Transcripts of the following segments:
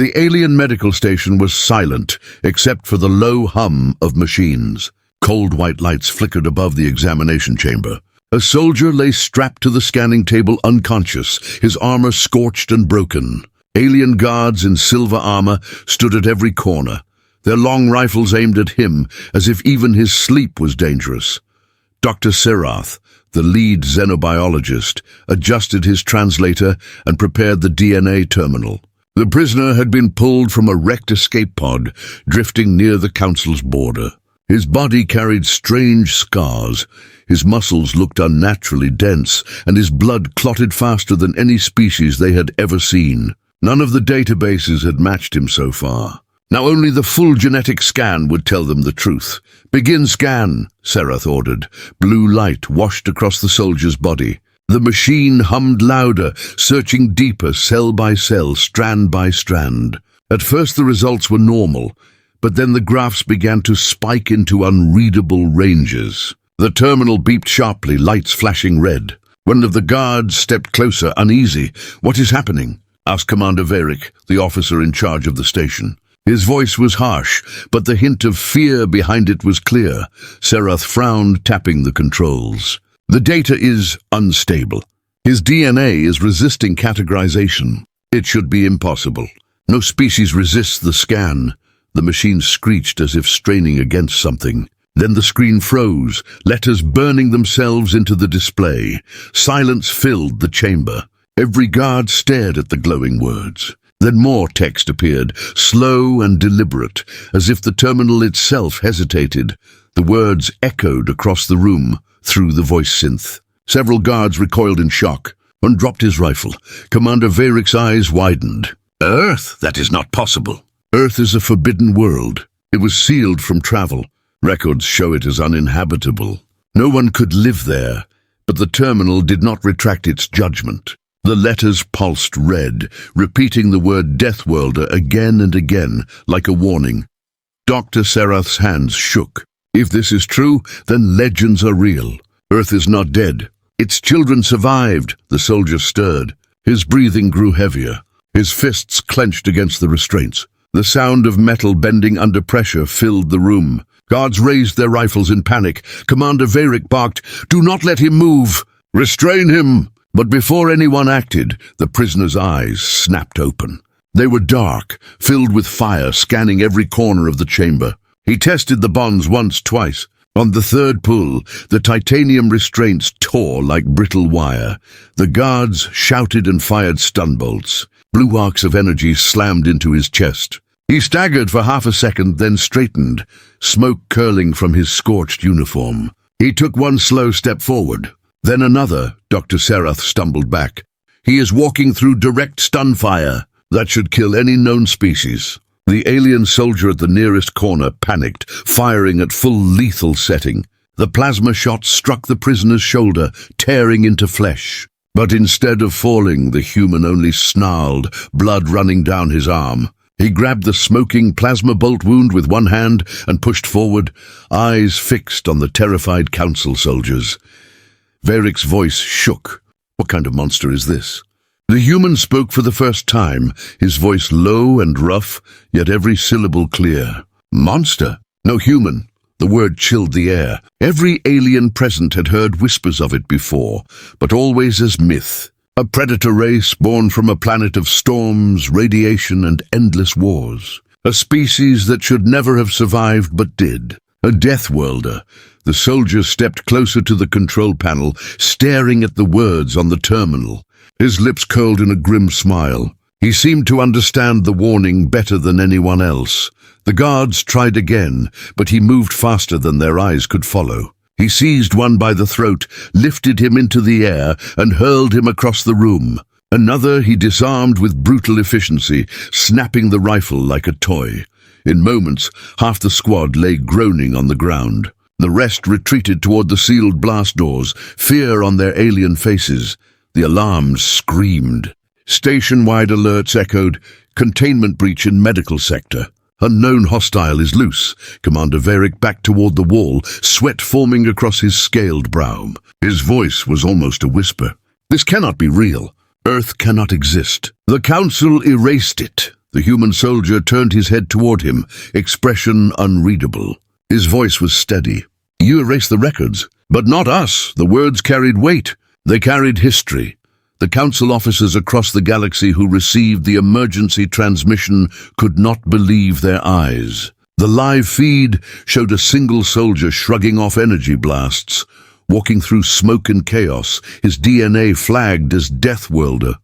The alien medical station was silent, except for the low hum of machines. Cold white lights flickered above the examination chamber. A soldier lay strapped to the scanning table unconscious, his armor scorched and broken. Alien guards in silver armor stood at every corner, their long rifles aimed at him, as if even his sleep was dangerous. Dr. Serath, the lead xenobiologist, adjusted his translator and prepared the DNA terminal. The prisoner had been pulled from a wrecked escape pod, drifting near the council's border. His body carried strange scars, his muscles looked unnaturally dense, and his blood clotted faster than any species they had ever seen. None of the databases had matched him so far. Now only the full genetic scan would tell them the truth. "Begin scan," Serath ordered. Blue light washed across the soldier's body. The machine hummed louder, searching deeper, cell by cell, strand by strand. At first the results were normal, but then the graphs began to spike into unreadable ranges. The terminal beeped sharply, lights flashing red. One of the guards stepped closer, uneasy. "What is happening?" asked Commander Varick, the officer in charge of the station. His voice was harsh, but the hint of fear behind it was clear. Serath frowned, tapping the controls. "The data is unstable. His DNA is resisting categorization. It should be impossible. No species resists the scan." The machine screeched as if straining against something. Then the screen froze, letters burning themselves into the display. Silence filled the chamber. Every guard stared at the glowing words. Then more text appeared, slow and deliberate, as if the terminal itself hesitated. The words echoed across the room, through the voice synth. Several guards recoiled in shock. One dropped his rifle. Commander Varick's eyes widened. "Earth? That is not possible." "Earth is a forbidden world. It was sealed from travel. Records show it as uninhabitable. No one could live there, but the terminal did not retract its judgment." The letters pulsed red, repeating the word Deathworlder again and again, like a warning. Dr. Serath's hands shook. "If this is true, then legends are real. Earth is not dead. Its children survived." The soldier stirred. His breathing grew heavier. His fists clenched against the restraints. The sound of metal bending under pressure filled the room. Guards raised their rifles in panic. Commander Varick barked, "Do not let him move! Restrain him!" But before anyone acted, the prisoner's eyes snapped open. They were dark, filled with fire, scanning every corner of the chamber. He tested the bonds once, twice. On the third pull, the titanium restraints tore like brittle wire. The guards shouted and fired stun bolts. Blue arcs of energy slammed into his chest. He staggered for half a second, then straightened, smoke curling from his scorched uniform. He took one slow step forward. Then another. Dr. Serath stumbled back. "He is walking through direct stun fire. That should kill any known species." The alien soldier at the nearest corner panicked, firing at full lethal setting. The plasma shot struck the prisoner's shoulder, tearing into flesh. But instead of falling, the human only snarled, blood running down his arm. He grabbed the smoking plasma bolt wound with one hand and pushed forward, eyes fixed on the terrified council soldiers. Varick's voice shook. "What kind of monster is this?" The human spoke for the first time, his voice low and rough, yet every syllable clear. "Monster? No, human." The word chilled the air. Every alien present had heard whispers of it before, but always as myth. A predator race born from a planet of storms, radiation, and endless wars. A species that should never have survived but did. A Deathworlder. The soldier stepped closer to the control panel, staring at the words on the terminal. His lips curled in a grim smile. He seemed to understand the warning better than anyone else. The guards tried again, but he moved faster than their eyes could follow. He seized one by the throat, lifted him into the air, and hurled him across the room. Another he disarmed with brutal efficiency, snapping the rifle like a toy. In moments, half the squad lay groaning on the ground. The rest retreated toward the sealed blast doors, fear on their alien faces. The alarms screamed. Station-wide alerts echoed, "Containment breach in medical sector. Unknown hostile is loose." Commander Varick backed toward the wall, sweat forming across his scaled brow. His voice was almost a whisper. "This cannot be real. Earth cannot exist. The Council erased it." The human soldier turned his head toward him, expression unreadable. His voice was steady. "You erased the records, but not us." The words carried weight. They carried history. The council officers across the galaxy who received the emergency transmission could not believe their eyes. The live feed showed a single soldier shrugging off energy blasts, walking through smoke and chaos, his DNA flagged as Deathworlder.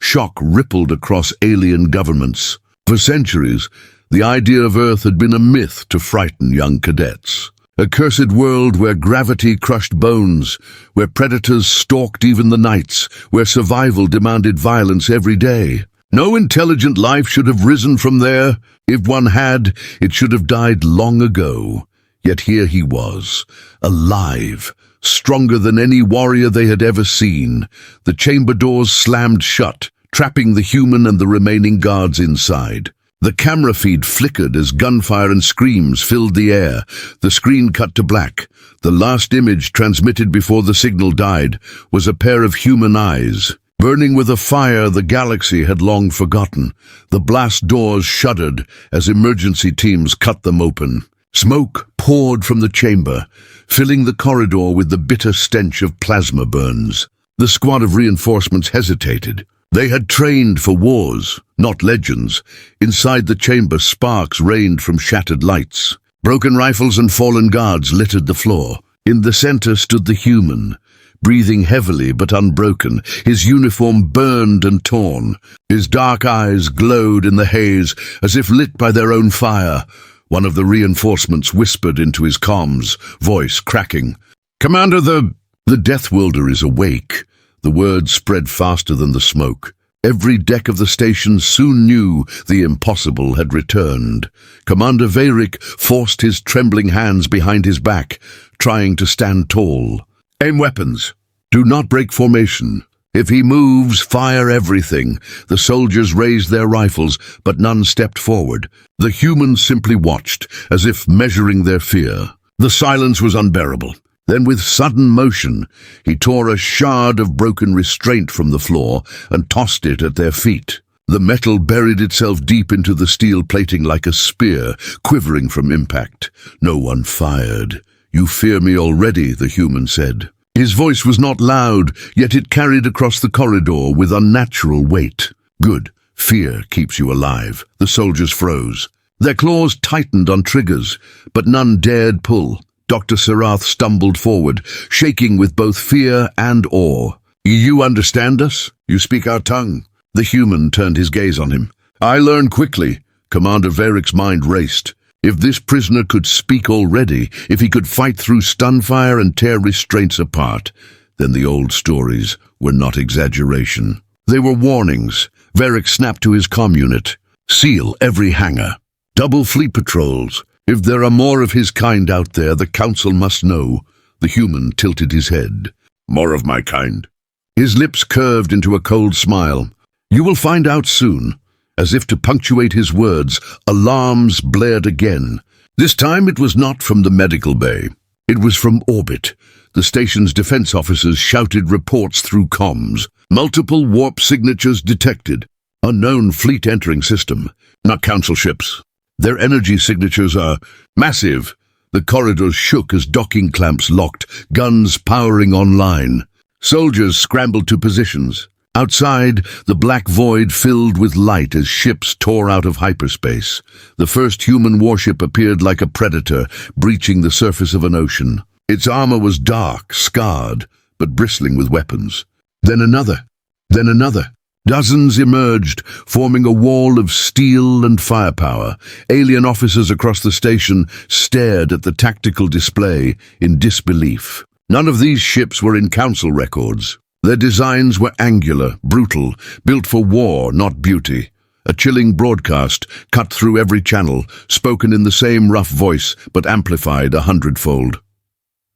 Shock rippled across alien governments. For centuries, the idea of Earth had been a myth to frighten young cadets. A cursed world where gravity crushed bones, where predators stalked even the nights, where survival demanded violence every day. No intelligent life should have risen from there. If one had, it should have died long ago. Yet here he was, alive, stronger than any warrior they had ever seen. The chamber doors slammed shut, trapping the human and the remaining guards inside. The camera feed flickered as gunfire and screams filled the air. The screen cut to black. The last image transmitted before the signal died was a pair of human eyes, burning with a fire the galaxy had long forgotten. The blast doors shuddered as emergency teams cut them open. Smoke poured from the chamber, filling the corridor with the bitter stench of plasma burns. The squad of reinforcements hesitated. They had trained for wars, not legends. Inside the chamber, sparks rained from shattered lights. Broken rifles and fallen guards littered the floor. In the center stood the human, breathing heavily but unbroken. His uniform burned and torn. His dark eyes glowed in the haze as if lit by their own fire. One of the reinforcements whispered into his comms, voice cracking. "Commander, the Deathworlder is awake." The words spread faster than the smoke. Every deck of the station soon knew the impossible had returned. Commander Veyric forced his trembling hands behind his back, trying to stand tall. "Aim weapons. Do not break formation. If he moves, fire everything." The soldiers raised their rifles, but none stepped forward. The humans simply watched, as if measuring their fear. The silence was unbearable. Then with sudden motion, he tore a shard of broken restraint from the floor and tossed it at their feet. The metal buried itself deep into the steel plating like a spear, quivering from impact. No one fired. "You fear me already," the human said. His voice was not loud, yet it carried across the corridor with unnatural weight. "Good. Fear keeps you alive." The soldiers froze. Their claws tightened on triggers, but none dared pull. Dr. Sarath stumbled forward, shaking with both fear and awe. "You understand us? You speak our tongue?" The human turned his gaze on him. "I learn quickly." Commander Veric's mind raced. If this prisoner could speak already, if he could fight through stunfire and tear restraints apart, then the old stories were not exaggeration. They were warnings. Veric snapped to his comm unit. "Seal every hangar. Double fleet patrols. If there are more of his kind out there, the council must know." The human tilted his head. "More of my kind." His lips curved into a cold smile. "You will find out soon." As if to punctuate his words, alarms blared again. This time it was not from the medical bay. It was from orbit. The station's defense officers shouted reports through comms. Multiple warp signatures detected. Unknown fleet entering system. Not council ships. Their energy signatures are massive. The corridors shook as docking clamps locked, guns powering online. Soldiers scrambled to positions. Outside, the black void filled with light as ships tore out of hyperspace. The first human warship appeared like a predator, breaching the surface of an ocean. Its armor was dark, scarred, but bristling with weapons. Then another. Then another. Dozens emerged, forming a wall of steel and firepower. Alien officers across the station stared at the tactical display in disbelief. None of these ships were in council records. Their designs were angular, brutal, built for war, not beauty. A chilling broadcast, cut through every channel, spoken in the same rough voice, but amplified 100-fold.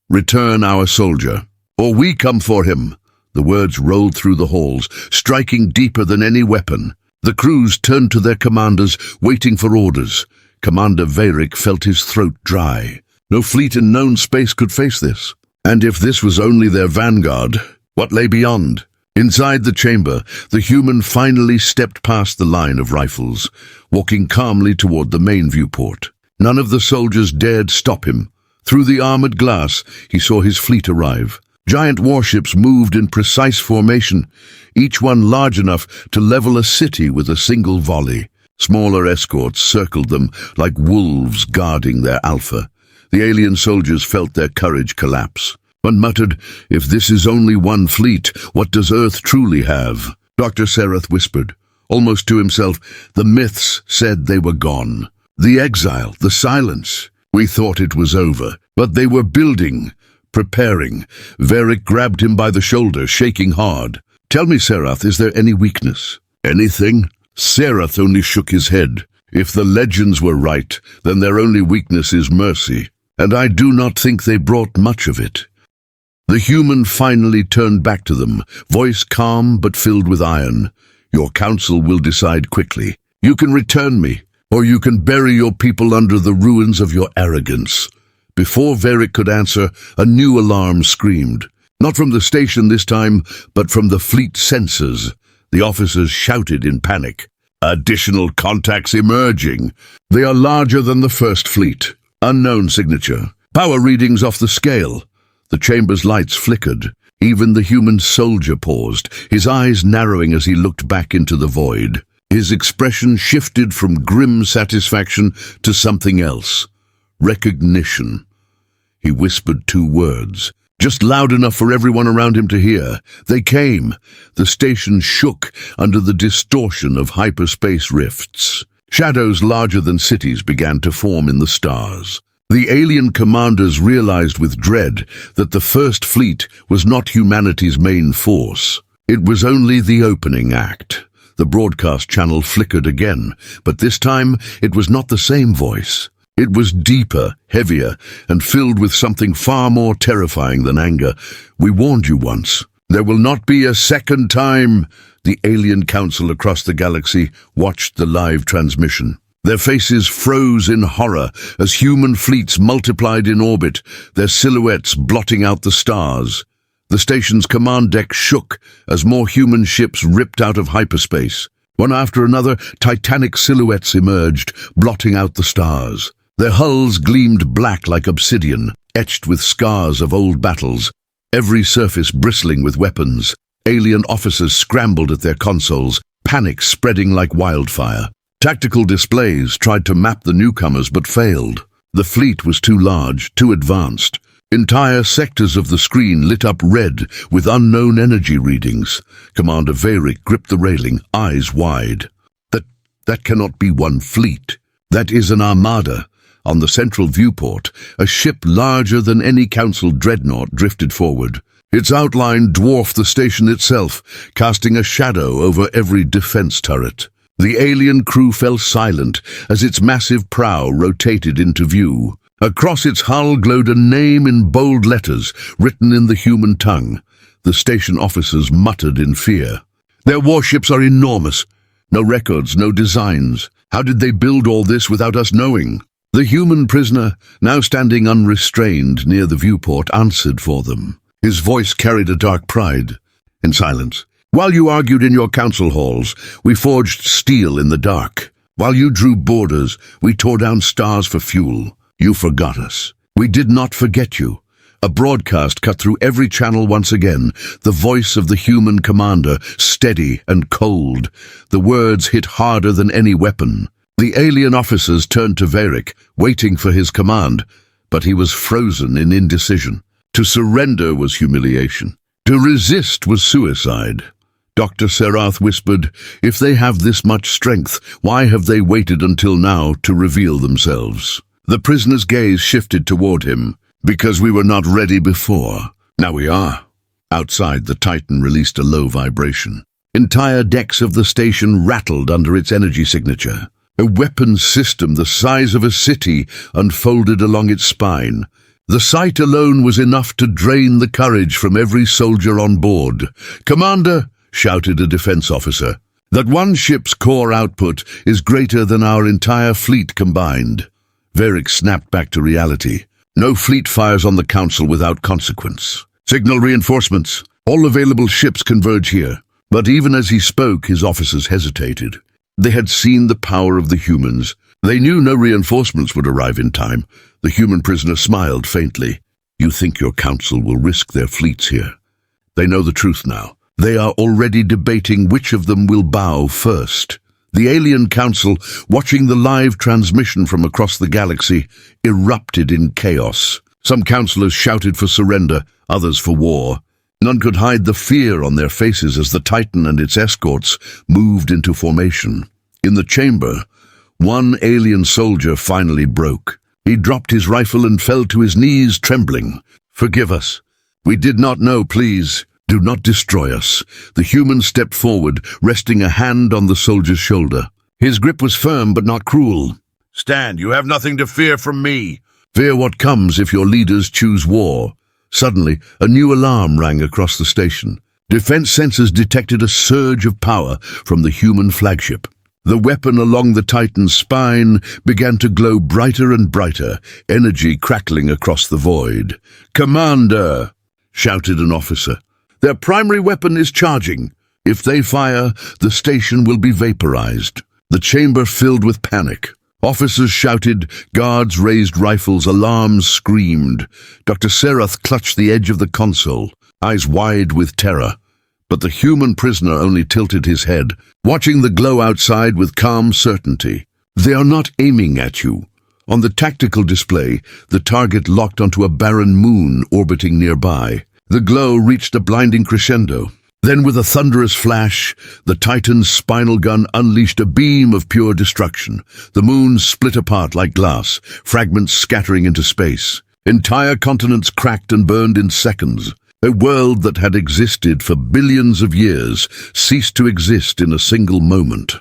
"Return our soldier, or we come for him." The words rolled through the halls, striking deeper than any weapon. The crews turned to their commanders, waiting for orders. Commander Veyric felt his throat dry. No fleet in known space could face this. And if this was only their vanguard, what lay beyond? Inside the chamber, the human finally stepped past the line of rifles, walking calmly toward the main viewport. None of the soldiers dared stop him. Through the armored glass, he saw his fleet arrive. Giant warships moved in precise formation, each one large enough to level a city with a single volley. Smaller escorts circled them like wolves guarding their alpha. The alien soldiers felt their courage collapse. One muttered, "If this is only one fleet, what does Earth truly have?" Dr. Serath whispered, almost to himself, "The myths said they were gone. The exile, the silence. We thought it was over, but they were building, preparing." Varric grabbed him by the shoulder, shaking hard. "Tell me, Serath, is there any weakness?" "Anything?" Serath only shook his head. "If the legends were right, then their only weakness is mercy, and I do not think they brought much of it." The human finally turned back to them, voice calm but filled with iron. "Your council will decide quickly. You can return me, or you can bury your people under the ruins of your arrogance." Before Varric could answer, a new alarm screamed. Not from the station this time, but from the fleet sensors. The officers shouted in panic. "Additional contacts emerging. They are larger than the first fleet. Unknown signature. Power readings off the scale." The chamber's lights flickered. Even the human soldier paused, his eyes narrowing as he looked back into the void. His expression shifted from grim satisfaction to something else. Recognition. He whispered 2 words, just loud enough for everyone around him to hear. They came. The station shook under the distortion of hyperspace rifts. Shadows larger than cities began to form in the stars. The alien commanders realized with dread that the First Fleet was not humanity's main force. It was only the opening act. The broadcast channel flickered again, but this time it was not the same voice. It was deeper, heavier, and filled with something far more terrifying than anger. "We warned you once. There will not be a second time." The alien council across the galaxy watched the live transmission. Their faces froze in horror as human fleets multiplied in orbit, their silhouettes blotting out the stars. The station's command deck shook as more human ships ripped out of hyperspace. One after another, titanic silhouettes emerged, blotting out the stars. Their hulls gleamed black like obsidian, etched with scars of old battles, every surface bristling with weapons. Alien officers scrambled at their consoles, panic spreading like wildfire. Tactical displays tried to map the newcomers but failed. The fleet was too large, too advanced. Entire sectors of the screen lit up red with unknown energy readings. Commander Varric gripped the railing, eyes wide. That cannot be one fleet. That is an armada. On the central viewport, a ship larger than any council dreadnought drifted forward. Its outline dwarfed the station itself, casting a shadow over every defense turret. The alien crew fell silent as its massive prow rotated into view. Across its hull glowed a name in bold letters, written in the human tongue. The station officers muttered in fear. "Their warships are enormous. No records, no designs. How did they build all this without us knowing?" The human prisoner, now standing unrestrained near the viewport, answered for them. His voice carried a dark pride. In silence. "While you argued in your council halls, we forged steel in the dark. While you drew borders, we tore down stars for fuel. You forgot us. We did not forget you." A broadcast cut through every channel once again, the voice of the human commander, steady and cold. The words hit harder than any weapon. The alien officers turned to Varric, waiting for his command, but he was frozen in indecision. To surrender was humiliation. To resist was suicide. Dr. Serath whispered, "If they have this much strength, why have they waited until now to reveal themselves?" The prisoner's gaze shifted toward him. "Because we were not ready before. Now we are." Outside, the Titan released a low vibration. Entire decks of the station rattled under its energy signature. A weapons system the size of a city unfolded along its spine. The sight alone was enough to drain the courage from every soldier on board. "Commander," shouted a defense officer, "that one ship's core output is greater than our entire fleet combined." Varric snapped back to reality. "No fleet fires on the council without consequence. Signal reinforcements." All available ships converge here. But even as he spoke, his officers hesitated. They had seen the power of the humans. They knew no reinforcements would arrive in time. The human prisoner smiled faintly. You think your council will risk their fleets here? They know the truth now. They are already debating which of them will bow first. The alien council, watching the live transmission from across the galaxy, erupted in chaos. Some councillors shouted for surrender, others for war. None could hide the fear on their faces as the Titan and its escorts moved into formation. In the chamber, one alien soldier finally broke. He dropped his rifle and fell to his knees, trembling. Forgive us. We did not know, please. Do not destroy us. The human stepped forward, resting a hand on the soldier's shoulder. His grip was firm but not cruel. Stand, you have nothing to fear from me. Fear what comes if your leaders choose war. Suddenly, a new alarm rang across the station. Defense sensors detected a surge of power from the human flagship. The weapon along the Titan's spine began to glow brighter and brighter, energy crackling across the void. "Commander!" shouted an officer. "Their primary weapon is charging. If they fire, the station will be vaporized." The chamber filled with panic. Officers shouted, guards raised rifles, alarms screamed. Dr. Serath clutched the edge of the console, eyes wide with terror. But the human prisoner only tilted his head, watching the glow outside with calm certainty. They are not aiming at you. On the tactical display, the target locked onto a barren moon orbiting nearby. The glow reached a blinding crescendo. Then with a thunderous flash, the Titan's spinal gun unleashed a beam of pure destruction. The moon split apart like glass, fragments scattering into space. Entire continents cracked and burned in seconds. A world that had existed for billions of years ceased to exist in a single moment.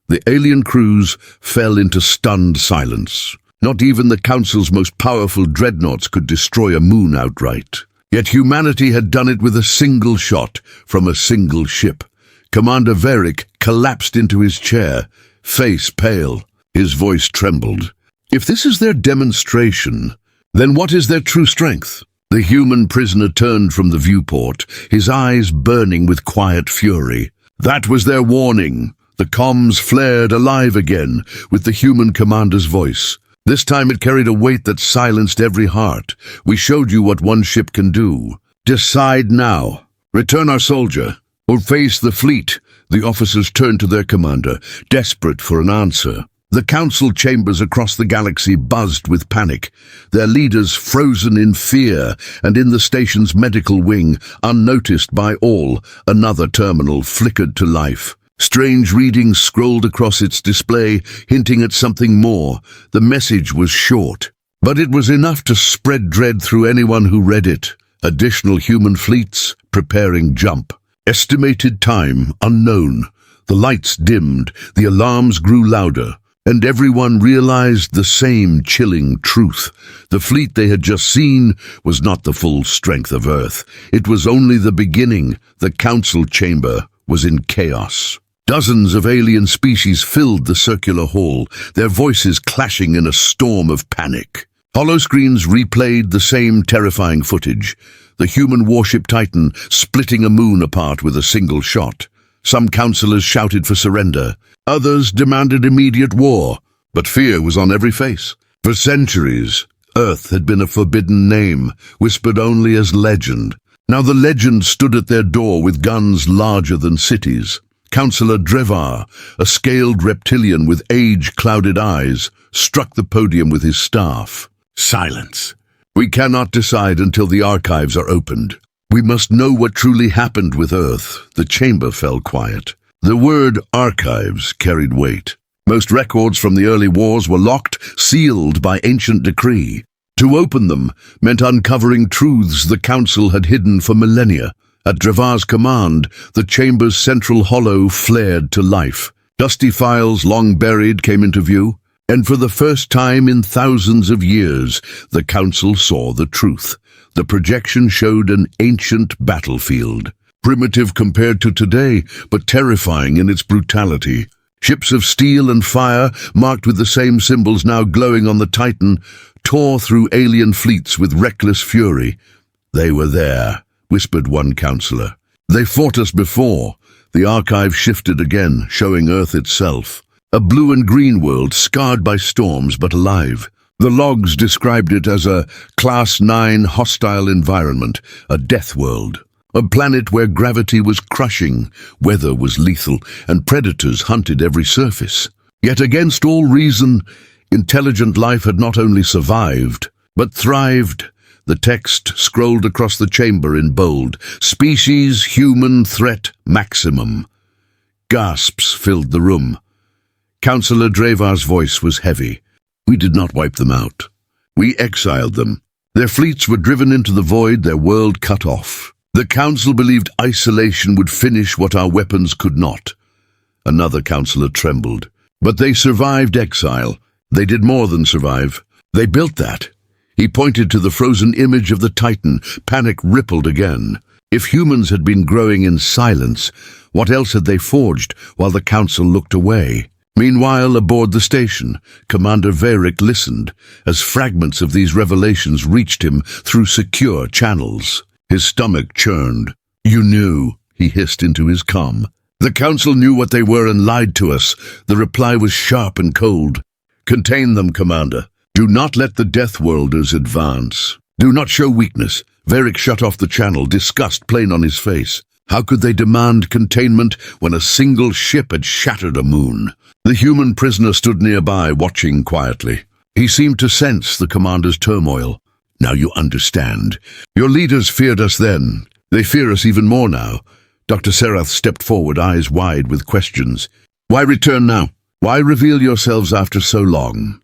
The alien crews fell into stunned silence. Not even the Council's most powerful dreadnoughts could destroy a moon outright. Yet humanity had done it with a single shot from a single ship. Commander Varric collapsed into his chair, face pale. His voice trembled. If this is their demonstration, then what is their true strength? The human prisoner turned from the viewport, his eyes burning with quiet fury. That was their warning. The comms flared alive again with the human commander's voice. This time it carried a weight that silenced every heart. We showed you what one ship can do. Decide now. Return our soldier, or face the fleet. The officers turned to their commander, desperate for an answer. The council chambers across the galaxy buzzed with panic, their leaders frozen in fear, and in the station's medical wing, unnoticed by all, another terminal flickered to life. Strange readings scrolled across its display, hinting at something more. The message was short, but it was enough to spread dread through anyone who read it. Additional human fleets preparing jump. Estimated time unknown. The lights dimmed, the alarms grew louder, and everyone realized the same chilling truth. The fleet they had just seen was not the full strength of Earth. It was only the beginning. The council chamber was in chaos. Dozens of alien species filled the circular hall, their voices clashing in a storm of panic. Holoscreens replayed the same terrifying footage. The human warship Titan splitting a moon apart with a single shot. Some councillors shouted for surrender. Others demanded immediate war, but fear was on every face. For centuries, Earth had been a forbidden name, whispered only as legend. Now the legend stood at their door with guns larger than cities. Councillor Drevar, a scaled reptilian with age-clouded eyes, struck the podium with his staff. Silence. We cannot decide until the archives are opened. We must know what truly happened with Earth. The chamber fell quiet. The word archives carried weight. Most records from the early wars were locked, sealed by ancient decree. To open them meant uncovering truths the Council had hidden for millennia. At Drevar's command, the chamber's central hollow flared to life. Dusty files long buried came into view, and for the first time in thousands of years, the Council saw the truth. The projection showed an ancient battlefield, primitive compared to today, but terrifying in its brutality. Ships of steel and fire, marked with the same symbols now glowing on the Titan, tore through alien fleets with reckless fury. They were there, whispered one counselor. They fought us before. The archive shifted again, showing Earth itself. A blue and green world, scarred by storms but alive. The logs described it as a Class 9 hostile environment, a death world. A planet where gravity was crushing, weather was lethal, and predators hunted every surface. Yet against all reason, intelligent life had not only survived, but thrived. The text scrolled across the chamber in bold. Species, human, threat, maximum. Gasps filled the room. Councillor Drevar's voice was heavy. We did not wipe them out. We exiled them. Their fleets were driven into the void, their world cut off. The council believed isolation would finish what our weapons could not. Another councillor trembled. But they survived exile. They did more than survive. They built that. He pointed to the frozen image of the Titan. Panic rippled again. If humans had been growing in silence, what else had they forged while the council looked away? Meanwhile, aboard the station, Commander Varric listened as fragments of these revelations reached him through secure channels. His stomach churned. You knew, he hissed into his comm. The council knew what they were and lied to us. The reply was sharp and cold. Contain them, Commander. Do not let the Deathworlders advance. Do not show weakness. Varric shut off the channel, disgust plain on his face. How could they demand containment when a single ship had shattered a moon? The human prisoner stood nearby, watching quietly. He seemed to sense the commander's turmoil. Now you understand. Your leaders feared us then. They fear us even more now. Dr. Serath stepped forward, eyes wide with questions. Why return now? Why reveal yourselves after so long?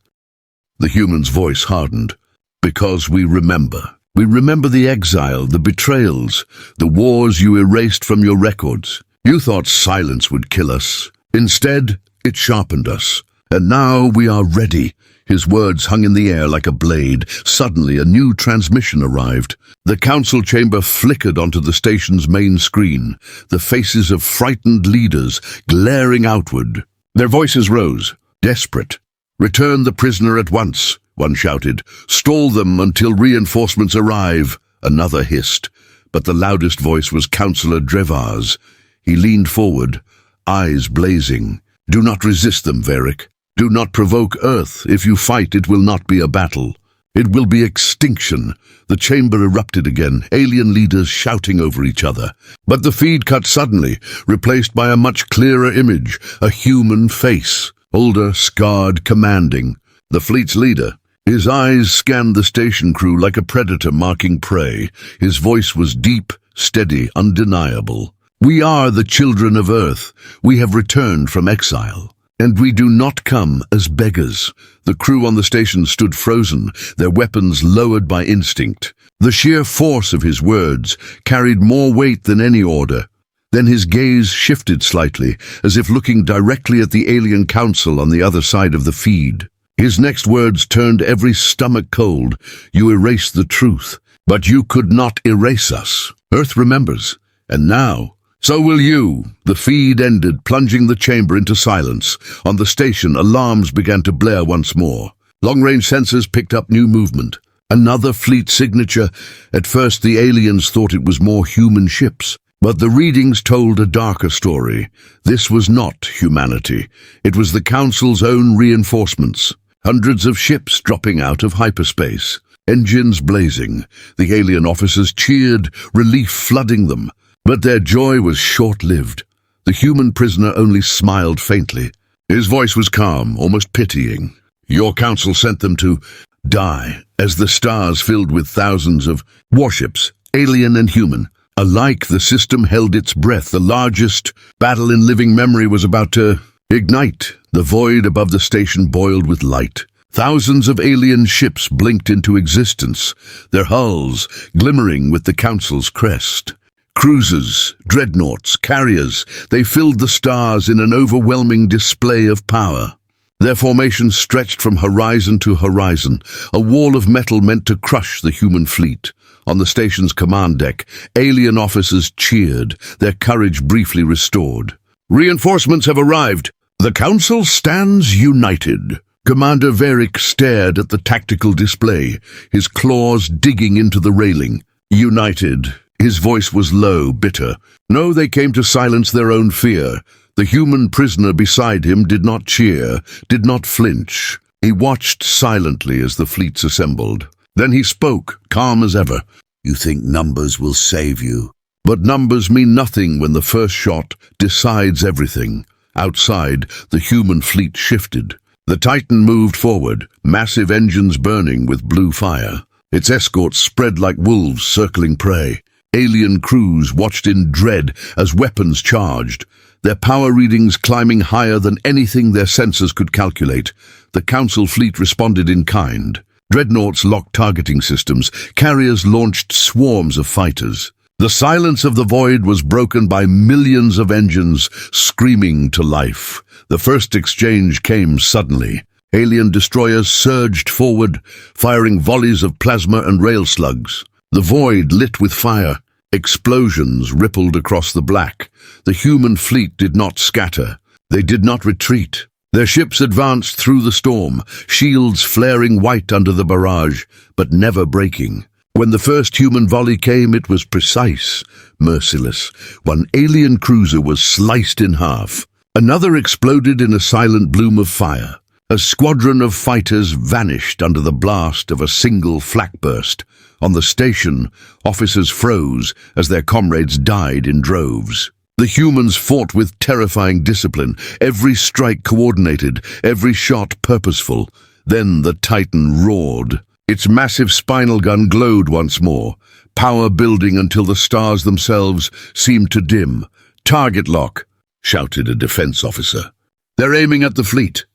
The human's voice hardened. Because we remember. We remember the exile, the betrayals, the wars you erased from your records. You thought silence would kill us. Instead, it sharpened us. And now we are ready. His words hung in the air like a blade. Suddenly, a new transmission arrived. The council chamber flickered onto the station's main screen, the faces of frightened leaders glaring outward. Their voices rose, desperate. Return the prisoner at once, one shouted. Stall them until reinforcements arrive, another hissed. But the loudest voice was Councillor Drevar's. He leaned forward, eyes blazing. Do not resist them, Varric. Do not provoke Earth. If you fight, it will not be a battle. It will be extinction. The chamber erupted again, alien leaders shouting over each other. But the feed cut suddenly, replaced by a much clearer image, a human face, older, scarred, commanding. The fleet's leader. His eyes scanned the station crew like a predator marking prey. His voice was deep, steady, undeniable. We are the children of Earth. We have returned from exile. And we do not come as beggars. The crew on the station stood frozen, their weapons lowered by instinct. The sheer force of his words carried more weight than any order. Then his gaze shifted slightly, as if looking directly at the alien council on the other side of the feed. His next words turned every stomach cold. You erased the truth, but you could not erase us. Earth remembers, and now, so will you. The feed ended, plunging the chamber into silence. On the station, alarms began to blare once more. Long-range sensors picked up new movement. Another fleet signature. At first, the aliens thought it was more human ships. But the readings told a darker story. This was not humanity. It was the Council's own reinforcements. Hundreds of ships dropping out of hyperspace. Engines blazing. The alien officers cheered, relief flooding them. But their joy was short-lived. The human prisoner only smiled faintly. His voice was calm, almost pitying. Your council sent them to die, as the stars filled with thousands of warships, alien and human. Alike, the system held its breath. The largest battle in living memory was about to ignite. The void above the station boiled with light. Thousands of alien ships blinked into existence, their hulls glimmering with the council's crest. Cruisers, dreadnoughts, carriers, they filled the stars in an overwhelming display of power. Their formations stretched from horizon to horizon, a wall of metal meant to crush the human fleet. On the station's command deck, alien officers cheered, their courage briefly restored. Reinforcements have arrived. The Council stands united. Commander Varric stared at the tactical display, his claws digging into the railing. United. His voice was low, bitter. No, they came to silence their own fear. The human prisoner beside him did not cheer, did not flinch. He watched silently as the fleets assembled. Then he spoke, calm as ever. You think numbers will save you? But numbers mean nothing when the first shot decides everything. Outside, the human fleet shifted. The Titan moved forward, massive engines burning with blue fire. Its escorts spread like wolves circling prey. Alien crews watched in dread as weapons charged, their power readings climbing higher than anything their sensors could calculate. The Council fleet responded in kind. Dreadnoughts locked targeting systems. Carriers launched swarms of fighters. The silence of the void was broken by millions of engines screaming to life. The first exchange came suddenly. Alien destroyers surged forward, firing volleys of plasma and rail slugs. The void lit with fire. Explosions rippled across the black. The human fleet did not scatter. They did not retreat. Their ships advanced through the storm, shields flaring white under the barrage, but never breaking. When the first human volley came, it was precise, merciless. One alien cruiser was sliced in half. Another exploded in a silent bloom of fire. A squadron of fighters vanished under the blast of a single flak burst. On the station, officers froze as their comrades died in droves. The humans fought with terrifying discipline, every strike coordinated, every shot purposeful. Then the Titan roared. Its massive spinal gun glowed once more, power building until the stars themselves seemed to dim. "Target lock," shouted a defense officer. "They're aiming at the fleet."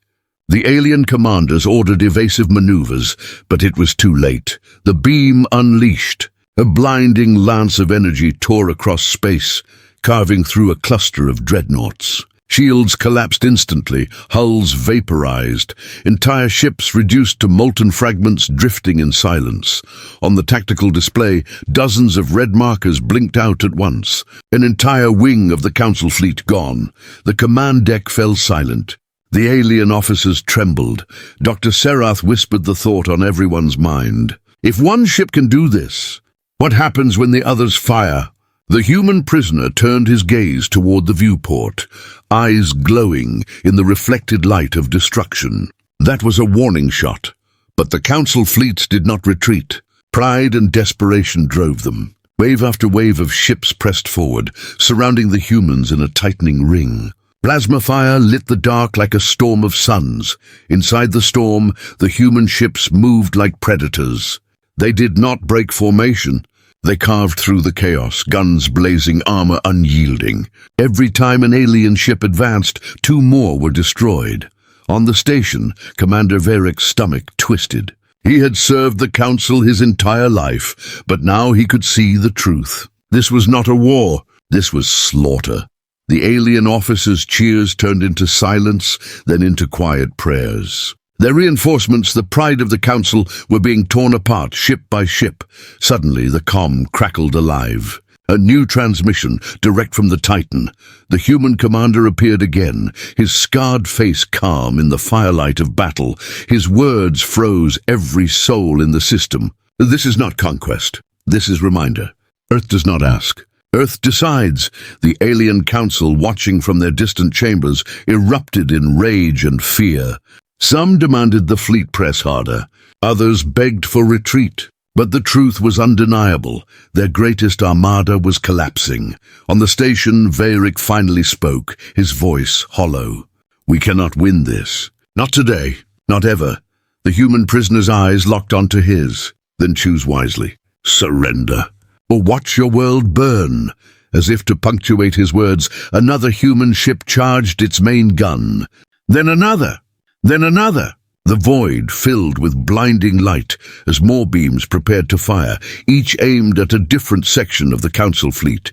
The alien commanders ordered evasive maneuvers, but it was too late. The beam unleashed. A blinding lance of energy tore across space, carving through a cluster of dreadnoughts. Shields collapsed instantly, hulls vaporized, entire ships reduced to molten fragments drifting in silence. On the tactical display, dozens of red markers blinked out at once. An entire wing of the Council fleet gone. The command deck fell silent. The alien officers trembled. Dr. Serath whispered the thought on everyone's mind. If one ship can do this, what happens when the others fire? The human prisoner turned his gaze toward the viewport, eyes glowing in the reflected light of destruction. That was a warning shot. But the Council fleets did not retreat. Pride and desperation drove them. Wave after wave of ships pressed forward, surrounding the humans in a tightening ring. Plasma fire lit the dark like a storm of suns. Inside the storm, the human ships moved like predators. They did not break formation. They carved through the chaos, guns blazing, armor unyielding. Every time an alien ship advanced, two more were destroyed. On the station, Commander Varric's stomach twisted. He had served the Council his entire life, but now he could see the truth. This was not a war. This was slaughter. The alien officers' cheers turned into silence, then into quiet prayers. Their reinforcements, the pride of the Council, were being torn apart ship by ship. Suddenly, the comm crackled alive. A new transmission, direct from the Titan. The human commander appeared again, his scarred face calm in the firelight of battle. His words froze every soul in the system. This is not conquest. This is reminder. Earth does not ask. Earth decides. The alien council, watching from their distant chambers, erupted in rage and fear. Some demanded the fleet press harder. Others begged for retreat. But the truth was undeniable. Their greatest armada was collapsing. On the station, Varric finally spoke, his voice hollow. "We cannot win this. Not today. Not ever." The human prisoner's eyes locked onto his. "Then choose wisely. Surrender. Or watch your world burn." As if to punctuate his words, another human ship charged its main gun. Then another. Then another. The void filled with blinding light as more beams prepared to fire, each aimed at a different section of the Council fleet.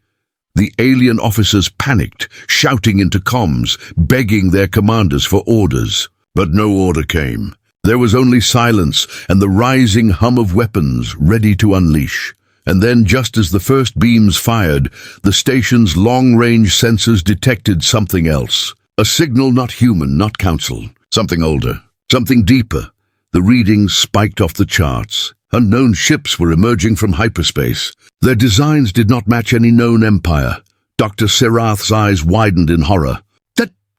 The alien officers panicked, shouting into comms, begging their commanders for orders. But no order came. There was only silence and the rising hum of weapons ready to unleash. And then, just as the first beams fired, the station's long-range sensors detected something else. A signal not human, not Council. Something older. Something deeper. The readings spiked off the charts. Unknown ships were emerging from hyperspace. Their designs did not match any known empire. Dr. Serath's eyes widened in horror.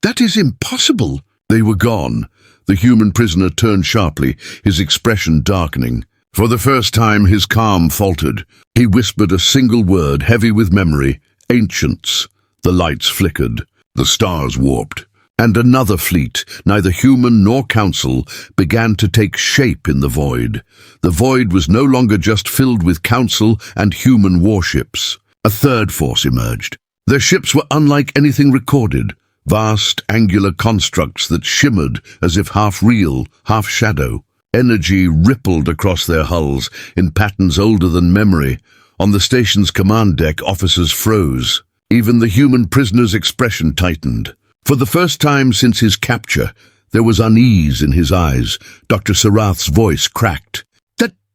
That is impossible. They were gone. The human prisoner turned sharply, his expression darkening. For the first time, his calm faltered. He whispered a single word, heavy with memory. Ancients. The lights flickered. The stars warped. And another fleet, neither human nor council, began to take shape in the void. The void was no longer just filled with council and human warships. A third force emerged. Their ships were unlike anything recorded. Vast, angular constructs that shimmered as if half real, half shadow. Energy rippled across their hulls in patterns older than memory. On the station's command deck, officers froze. Even the human prisoner's expression tightened. For the first time since his capture, there was unease in his eyes. Dr. Serath's voice cracked.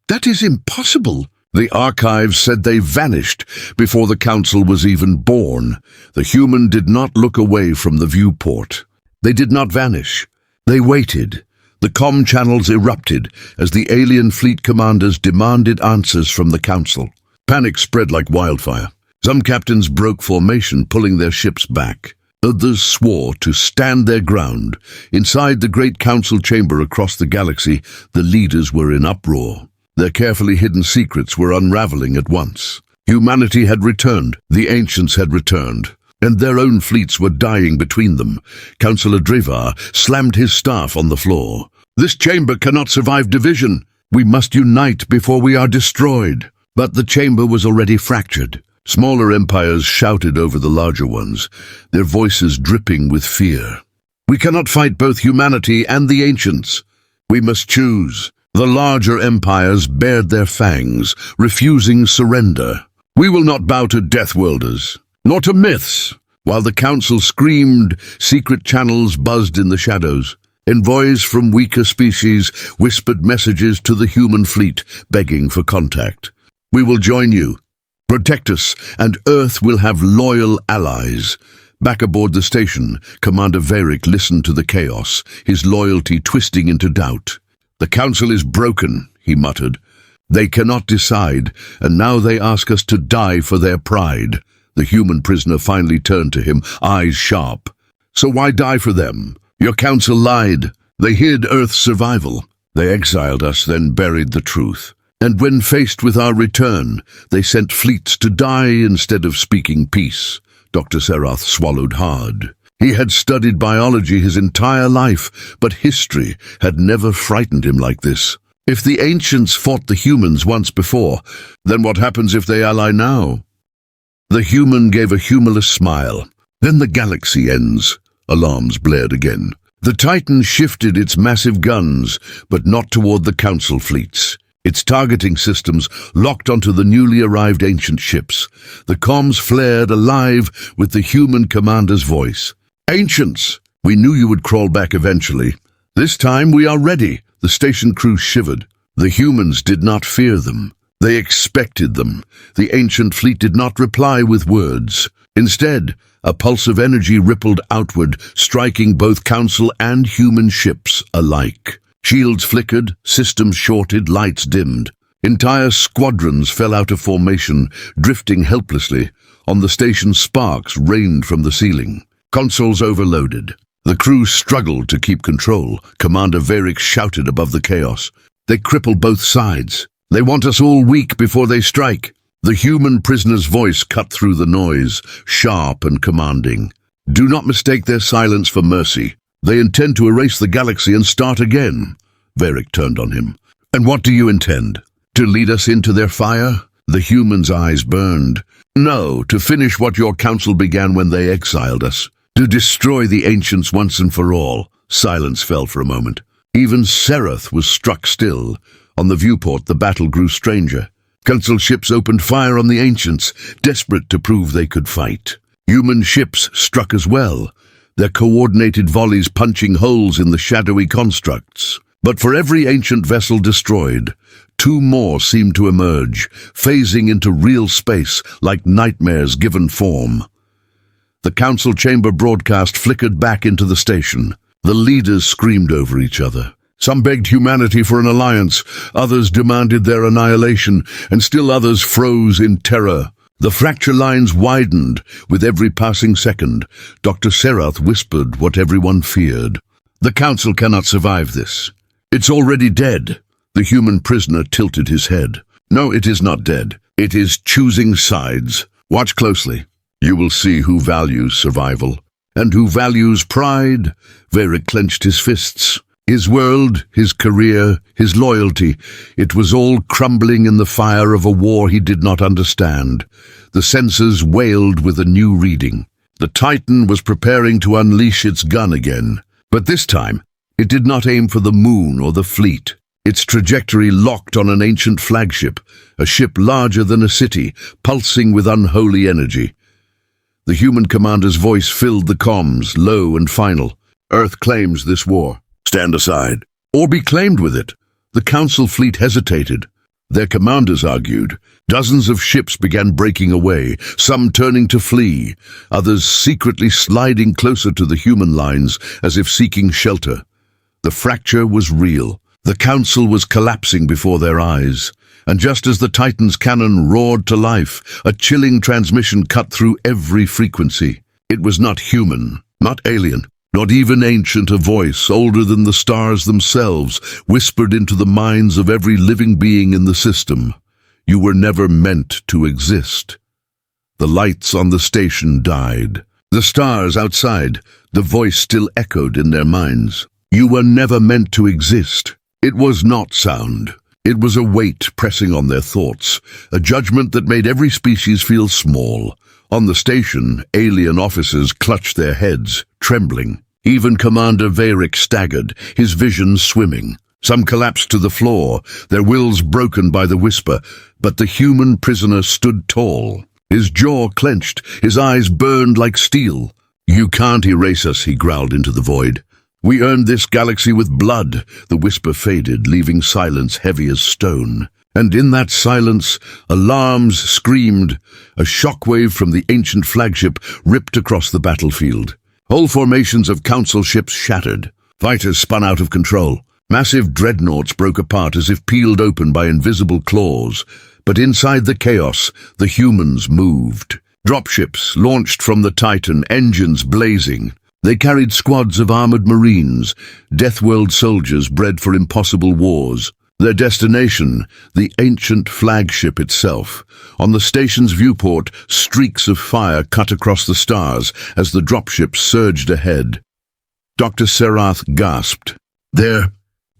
That is impossible. The archives said they vanished before the council was even born. The human did not look away from the viewport. They did not vanish. They waited. The comm channels erupted as the alien fleet commanders demanded answers from the council. Panic spread like wildfire. Some captains broke formation, pulling their ships back. Others swore to stand their ground. Inside the great council chamber across the galaxy, the leaders were in uproar. Their carefully hidden secrets were unraveling at once. Humanity had returned, the ancients had returned, and their own fleets were dying between them. Councillor Drevar slammed his staff on the floor. This chamber cannot survive division. We must unite before we are destroyed. But the chamber was already fractured. Smaller empires shouted over the larger ones, their voices dripping with fear. We cannot fight both humanity and the ancients. We must choose. The larger empires bared their fangs, refusing surrender. We will not bow to Deathworlders, nor to myths. While the council screamed, secret channels buzzed in the shadows. Envoys from weaker species whispered messages to the human fleet, begging for contact. We will join you. Protect us, and Earth will have loyal allies. Back aboard the station, Commander Varric listened to the chaos, his loyalty twisting into doubt. The council is broken, he muttered. They cannot decide, and now they ask us to die for their pride. The human prisoner finally turned to him, eyes sharp. So why die for them? Your council lied. They hid Earth's survival. They exiled us, then buried the truth. And when faced with our return, they sent fleets to die instead of speaking peace. Dr. Serath swallowed hard. He had studied biology his entire life, but history had never frightened him like this. If the ancients fought the humans once before, then what happens if they ally now? The human gave a humorless smile. Then the galaxy ends. Alarms blared again. The Titan shifted its massive guns, but not toward the council fleets. Its targeting systems locked onto the newly arrived ancient ships. The comms flared alive with the human commander's voice. Ancients, we knew you would crawl back eventually. This time we are ready. The station crew shivered. The humans did not fear them. They expected them. The ancient fleet did not reply with words. Instead, a pulse of energy rippled outward, striking both council and human ships alike. Shields flickered, systems shorted, lights dimmed. Entire squadrons fell out of formation, drifting helplessly. On the station, sparks rained from the ceiling. Consoles overloaded. The crew struggled to keep control. Commander Varric shouted above the chaos. They cripple both sides. They want us all weak before they strike. The human prisoner's voice cut through the noise, sharp and commanding. Do not mistake their silence for mercy. They intend to erase the galaxy and start again. Varric turned on him. And what do you intend? To lead us into their fire? The human's eyes burned. No, to finish what your council began when they exiled us. To destroy the ancients once and for all. Silence fell for a moment. Even Serath was struck still. On the viewport, the battle grew stranger. Council ships opened fire on the ancients, desperate to prove they could fight. Human ships struck as well, their coordinated volleys punching holes in the shadowy constructs. But for every ancient vessel destroyed, two more seemed to emerge, phasing into real space like nightmares given form. The council chamber broadcast flickered back into the station. The leaders screamed over each other. Some begged humanity for an alliance, others demanded their annihilation, and still others froze in terror. The fracture lines widened with every passing second. Dr. Serath whispered what everyone feared. The Council cannot survive this. It's already dead. The human prisoner tilted his head. No, it is not dead. It is choosing sides. Watch closely. You will see who values survival and who values pride. Varric clenched his fists. His world, his career, his loyalty, it was all crumbling in the fire of a war he did not understand. The sensors wailed with a new reading. The Titan was preparing to unleash its gun again. But this time, it did not aim for the moon or the fleet. Its trajectory locked on an ancient flagship, a ship larger than a city, pulsing with unholy energy. The human commander's voice filled the comms, low and final. Earth claims this war. Stand aside, or be claimed with it. The Council fleet hesitated. Their commanders argued. Dozens of ships began breaking away, some turning to flee, others secretly sliding closer to the human lines as if seeking shelter. The fracture was real. The Council was collapsing before their eyes. And just as the Titan's cannon roared to life, a chilling transmission cut through every frequency. It was not human, not alien. Not even ancient, a voice, older than the stars themselves, whispered into the minds of every living being in the system. You were never meant to exist. The lights on the station died. The stars outside, the voice still echoed in their minds. You were never meant to exist. It was not sound. It was a weight pressing on their thoughts, a judgment that made every species feel small. On the station, alien officers clutched their heads, trembling. Even Commander Varric staggered, his vision swimming. Some collapsed to the floor, their wills broken by the whisper, but the human prisoner stood tall. His jaw clenched, his eyes burned like steel. You can't erase us, he growled into the void. We earned this galaxy with blood. The whisper faded, leaving silence heavy as stone. And in that silence, alarms screamed. A shockwave from the ancient flagship ripped across the battlefield. Whole formations of Council ships shattered. Fighters spun out of control. Massive dreadnoughts broke apart as if peeled open by invisible claws. But inside the chaos, the humans moved. Dropships launched from the Titan, engines blazing. They carried squads of armored marines, Deathworld soldiers bred for impossible wars. Their destination, the ancient flagship itself. On the station's viewport, streaks of fire cut across the stars as the dropship surged ahead. Dr. Serath gasped. They're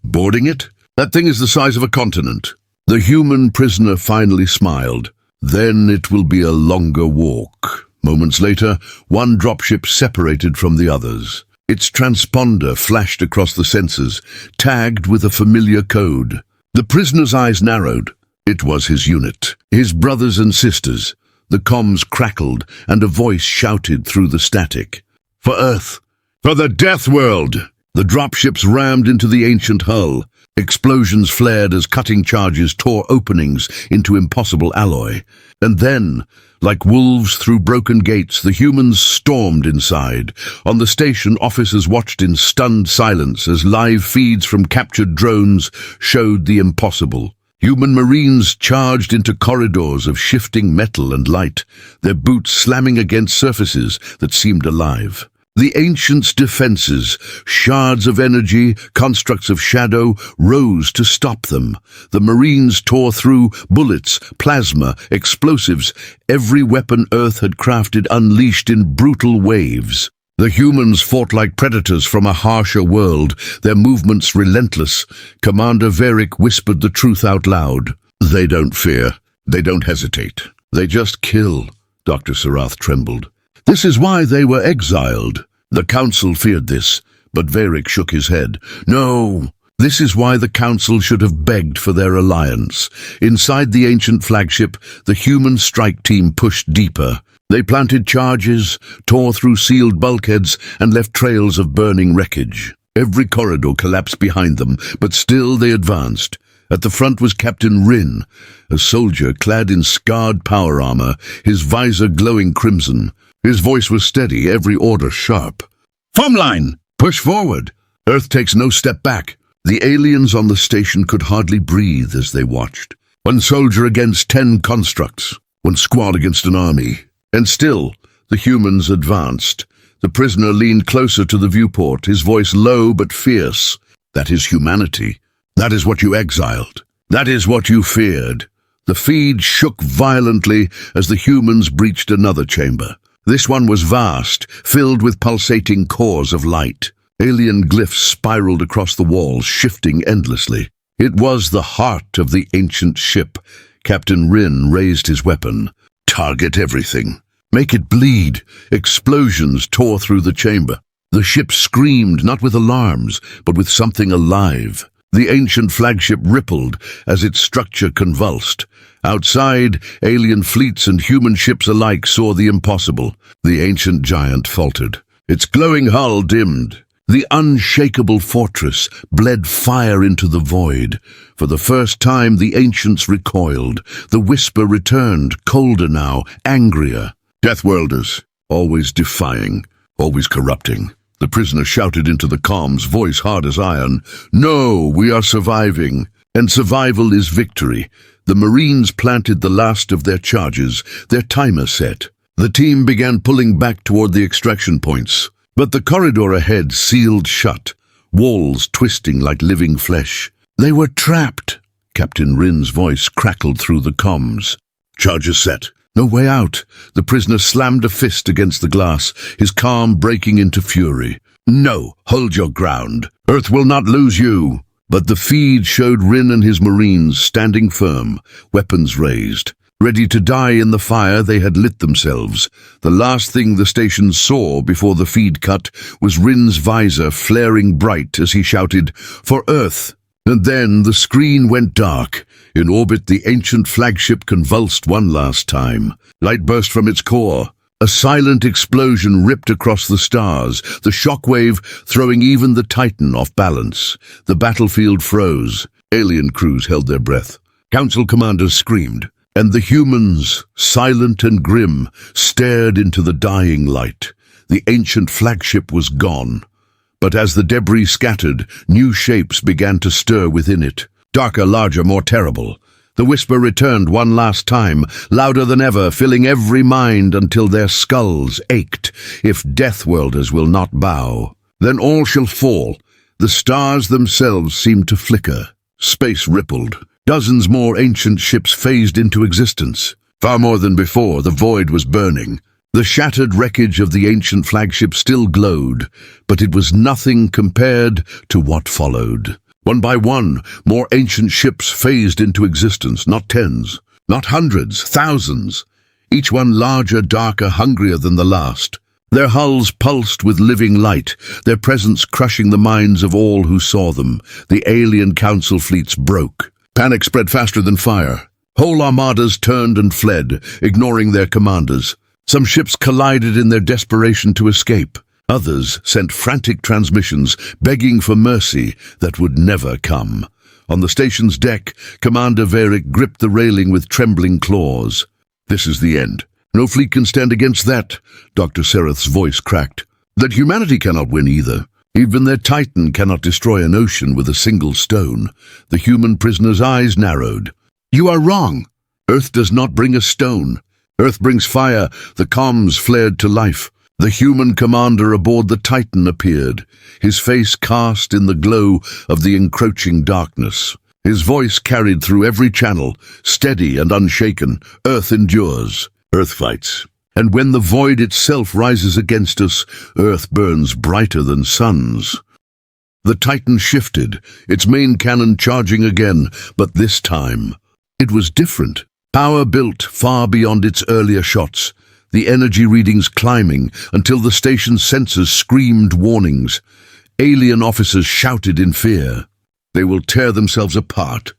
boarding it? That thing is the size of a continent. The human prisoner finally smiled. Then it will be a longer walk. Moments later, one dropship separated from the others. Its transponder flashed across the sensors, tagged with a familiar code. The prisoner's eyes narrowed. It was his unit, his brothers and sisters. The comms crackled, and a voice shouted through the static. For Earth! For the Deathworld! The dropships rammed into the ancient hull. Explosions flared as cutting charges tore openings into impossible alloy. And then, like wolves through broken gates, the humans stormed inside. On the station, officers watched in stunned silence as live feeds from captured drones showed the impossible. Human marines charged into corridors of shifting metal and light, their boots slamming against surfaces that seemed alive. The ancients' defenses, shards of energy, constructs of shadow, rose to stop them. The marines tore through bullets, plasma, explosives. Every weapon Earth had crafted unleashed in brutal waves. The humans fought like predators from a harsher world, their movements relentless. Commander Varric whispered the truth out loud. They don't fear. They don't hesitate. They just kill. Dr. Serath trembled. This is why they were exiled. The Council feared this, but Varric shook his head. No, this is why the Council should have begged for their alliance. Inside the ancient flagship, the human strike team pushed deeper. They planted charges, tore through sealed bulkheads, and left trails of burning wreckage. Every corridor collapsed behind them, but still they advanced. At the front was Captain Rin, a soldier clad in scarred power armor, his visor glowing crimson. His voice was steady, every order sharp. Form line! Push forward! Earth takes no step back. The aliens on the station could hardly breathe as they watched. One soldier against 10 constructs, one squad against an army. And still, the humans advanced. The prisoner leaned closer to the viewport, his voice low but fierce. That is humanity. That is what you exiled. That is what you feared. The feed shook violently as the humans breached another chamber. This one was vast, filled with pulsating cores of light. Alien glyphs spiraled across the walls, shifting endlessly. It was the heart of the ancient ship. Captain Rin raised his weapon. Target everything. Make it bleed. Explosions tore through the chamber. The ship screamed, not with alarms, but with something alive. The ancient flagship rippled as its structure convulsed. Outside, alien fleets and human ships alike saw the impossible. The ancient giant faltered. Its glowing hull dimmed. The unshakable fortress bled fire into the void. For the first time, the ancients recoiled. The whisper returned, colder now, angrier. Deathworlders, always defying, always corrupting. The prisoner shouted into the comms, voice hard as iron. No, we are surviving, and survival is victory. The Marines planted the last of their charges, their timer set. The team began pulling back toward the extraction points, but the corridor ahead sealed shut, walls twisting like living flesh. They were trapped. Captain Rin's voice crackled through the comms. Charges set. No way out. The prisoner slammed a fist against the glass, his calm breaking into fury. No, hold your ground. Earth will not lose you. But the feed showed Rin and his Marines standing firm, weapons raised. Ready to die in the fire they had lit themselves. The last thing the station saw before the feed cut was Rin's visor flaring bright as he shouted, "For Earth!" And then the screen went dark. In orbit, the ancient flagship convulsed one last time. Light burst from its core. A silent explosion ripped across the stars, the shockwave throwing even the Titan off balance. The battlefield froze. Alien crews held their breath. Council commanders screamed. And the humans, silent and grim, stared into the dying light. The ancient flagship was gone. But as the debris scattered, new shapes began to stir within it. Darker, larger, more terrible. The whisper returned one last time, louder than ever, filling every mind until their skulls ached. If Deathworlders will not bow, then all shall fall. The stars themselves seemed to flicker. Space rippled. Dozens more ancient ships phased into existence. Far more than before, the void was burning. The shattered wreckage of the ancient flagship still glowed, but it was nothing compared to what followed. One by one, more ancient ships phased into existence, not tens, not hundreds, thousands, each one larger, darker, hungrier than the last. Their hulls pulsed with living light, their presence crushing the minds of all who saw them. The alien council fleets broke. Panic spread faster than fire. Whole armadas turned and fled, ignoring their commanders. Some ships collided in their desperation to escape. Others sent frantic transmissions, begging for mercy that would never come. On the station's deck, Commander Varick gripped the railing with trembling claws. This is the end. No fleet can stand against that, Dr. Sereth's voice cracked. That humanity cannot win either. Even their Titan cannot destroy an ocean with a single stone. The human prisoner's eyes narrowed. You are wrong. Earth does not bring a stone. Earth brings fire. The comms flared to life. The human commander aboard the Titan appeared, his face cast in the glow of the encroaching darkness. His voice carried through every channel, steady and unshaken. Earth endures. Earth fights. And when the void itself rises against us, Earth burns brighter than suns. The Titan shifted, its main cannon charging again, but this time it was different. Power built far beyond its earlier shots, the energy readings climbing until the station's sensors screamed warnings. Alien officers shouted in fear. They will tear themselves apart.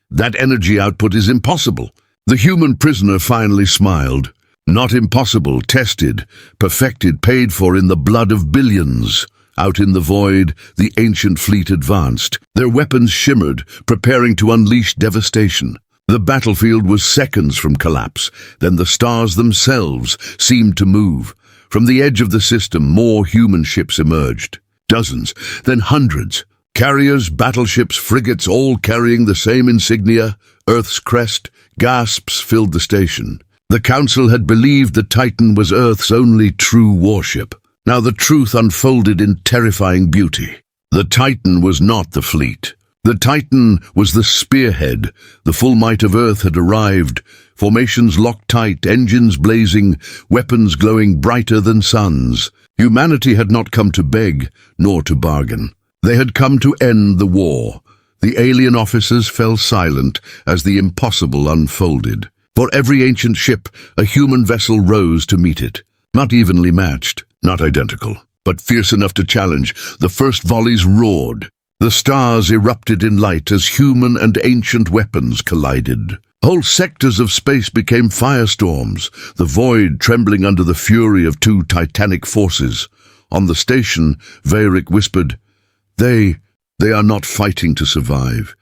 That energy output is impossible. The human prisoner finally smiled. Not impossible, tested, perfected, paid for in the blood of billions. Out in the void, the ancient fleet advanced. Their weapons shimmered, preparing to unleash devastation. The battlefield was seconds from collapse. Then the stars themselves seemed to move. From the edge of the system, more human ships emerged. Dozens, then hundreds. Carriers, battleships, frigates, all carrying the same insignia, Earth's crest, gasps filled the station. The Council had believed the Titan was Earth's only true warship. Now the truth unfolded in terrifying beauty. The Titan was not the fleet. The Titan was the spearhead. The full might of Earth had arrived. Formations locked tight, engines blazing, weapons glowing brighter than suns. Humanity had not come to beg, nor to bargain. They had come to end the war. The alien officers fell silent as the impossible unfolded. For every ancient ship, a human vessel rose to meet it. Not evenly matched, not identical, but fierce enough to challenge. The first volleys roared. The stars erupted in light as human and ancient weapons collided. Whole sectors of space became firestorms, the void trembling under the fury of two titanic forces. On the station, Veyric whispered, They are not fighting to survive.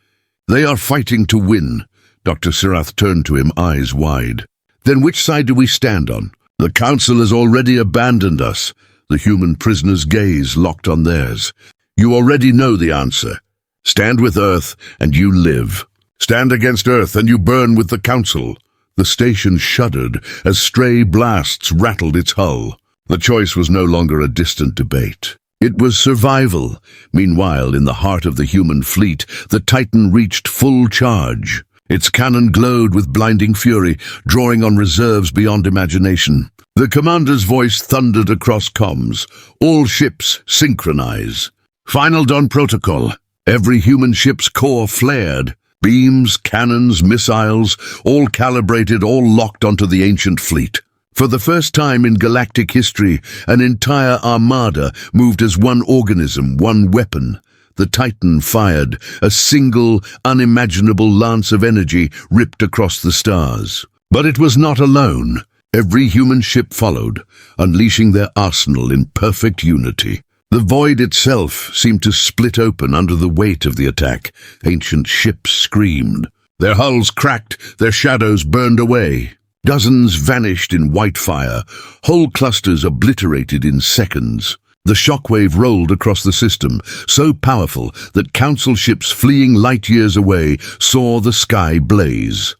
They are fighting to win. Dr. Sirath turned to him, eyes wide. Then which side do we stand on? The Council has already abandoned us. The human prisoner's gaze locked on theirs. You already know the answer. Stand with Earth, and you live. Stand against Earth, and you burn with the Council. The station shuddered as stray blasts rattled its hull. The choice was no longer a distant debate. It was survival. Meanwhile, in the heart of the human fleet, the Titan reached full charge. Its cannon glowed with blinding fury, drawing on reserves beyond imagination. The commander's voice thundered across comms. All ships synchronize. Final dawn protocol. Every human ship's core flared. Beams, cannons, missiles, all calibrated, all locked onto the ancient fleet. For the first time in galactic history, an entire armada moved as one organism, one weapon. The Titan fired. A single, unimaginable lance of energy ripped across the stars. But it was not alone. Every human ship followed, unleashing their arsenal in perfect unity. The void itself seemed to split open under the weight of the attack. Ancient ships screamed. Their hulls cracked, their shadows burned away. Dozens vanished in white fire, whole clusters obliterated in seconds. The shockwave rolled across the system, so powerful that Council ships fleeing light years away saw the sky blaze.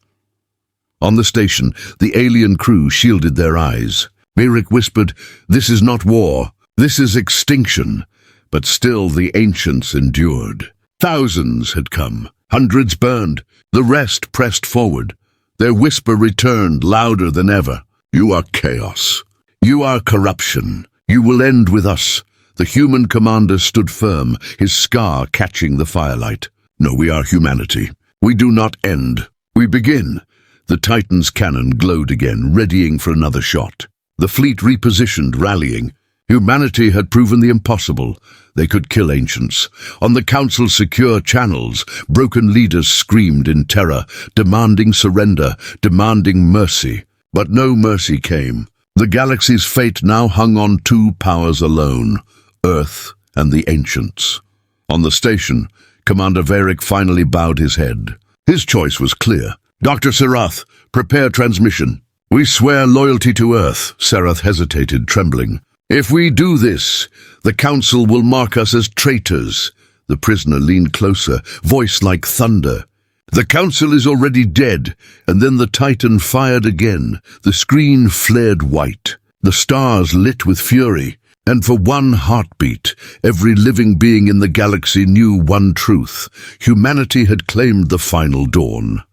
On the station, the alien crew shielded their eyes. Veyric whispered, "This is not war. This is extinction." But still the ancients endured. Thousands had come. Hundreds burned. The rest pressed forward. Their whisper returned louder than ever. "You are chaos. You are corruption. You will end with us." The human commander stood firm, his scar catching the firelight. "No, we are humanity. We do not end. We begin." The Titan's cannon glowed again, readying for another shot. The fleet repositioned, rallying. Humanity had proven the impossible. They could kill ancients. On the Council's secure channels, broken leaders screamed in terror, demanding surrender, demanding mercy. But no mercy came. The galaxy's fate now hung on two powers alone, Earth and the ancients. On the station, Commander Veyric finally bowed his head. His choice was clear. "Dr. Sirath, prepare transmission." "We swear loyalty to Earth," Sarath hesitated, trembling. "If we do this, the Council will mark us as traitors." The prisoner leaned closer, voice like thunder. "The Council is already dead." And then the Titan fired again. The screen flared white. The stars lit with fury. And for one heartbeat, every living being in the galaxy knew one truth. Humanity had claimed the final dawn.